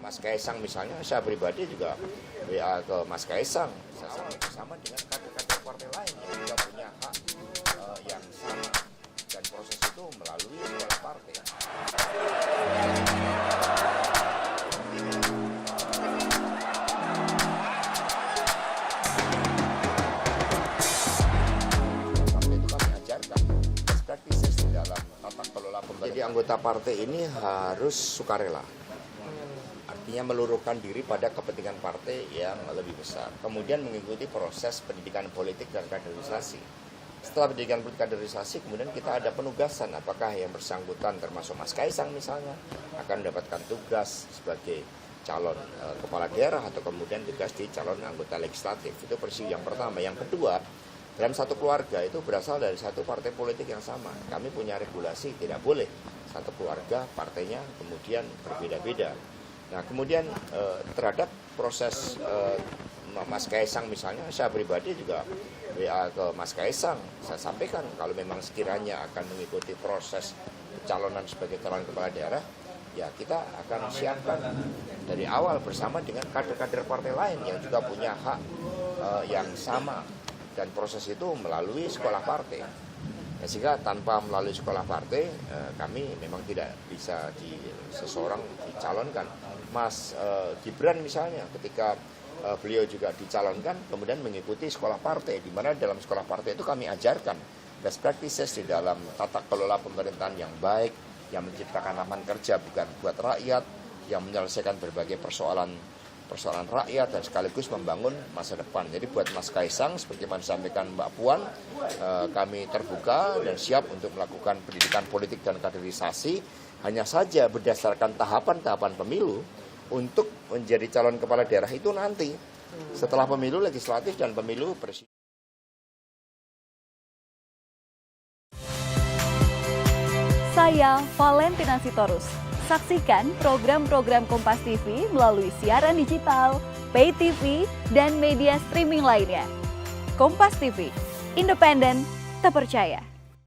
Mas Kaisang misalnya, saya pribadi juga WA ke Mas Kaisang, sama dengan kader-kader partai lain yang juga punya hak yang sama, dan proses itu melalui sekolah partai. Partai itu kami ajarkan best practices di dalam tata kelola pemerintahan. Jadi anggota partai ini harus sukarela. Artinya meluruhkan diri pada kepentingan partai yang lebih besar. Kemudian mengikuti proses pendidikan politik dan kaderisasi. Setelah pendidikan politik kaderisasi, kemudian kita ada penugasan. Apakah yang bersangkutan termasuk Mas Kaisang misalnya akan mendapatkan tugas sebagai calon kepala daerah atau kemudian tugas di calon anggota legislatif. Itu versi yang pertama. Yang kedua, dalam satu keluarga itu berasal dari satu partai politik yang sama. Kami punya regulasi, tidak boleh satu keluarga partainya kemudian berbeda-beda. Nah, kemudian terhadap proses Mas Kaisang misalnya, saya pribadi juga WA ke Mas Kaisang. Saya sampaikan kalau memang sekiranya akan mengikuti proses pencalonan sebagai calon kepala daerah, ya kita akan siapkan dari awal bersama dengan kader-kader partai lain yang juga punya hak yang sama, dan proses itu melalui sekolah partai. Ya, sehingga tanpa melalui sekolah partai, kami memang tidak bisa seseorang dicalonkan. Mas Gibran misalnya, ketika beliau juga dicalonkan, kemudian mengikuti sekolah partai, di mana dalam sekolah partai itu kami ajarkan best practices di dalam tata kelola pemerintahan yang baik, yang menciptakan lapangan kerja bukan buat rakyat, yang menyelesaikan berbagai persoalan rakyat dan sekaligus membangun masa depan. Jadi buat Mas Kaisang, seperti yang disampaikan Mbak Puan, kami terbuka dan siap untuk melakukan pendidikan politik dan kaderisasi, hanya saja berdasarkan tahapan-tahapan pemilu. Untuk menjadi calon kepala daerah itu nanti setelah pemilu legislatif dan pemilu presiden. Saya Valentina Sitorus. Saksikan program-program Kompas TV melalui siaran digital, pay TV, dan media streaming lainnya. Kompas TV, independen, terpercaya.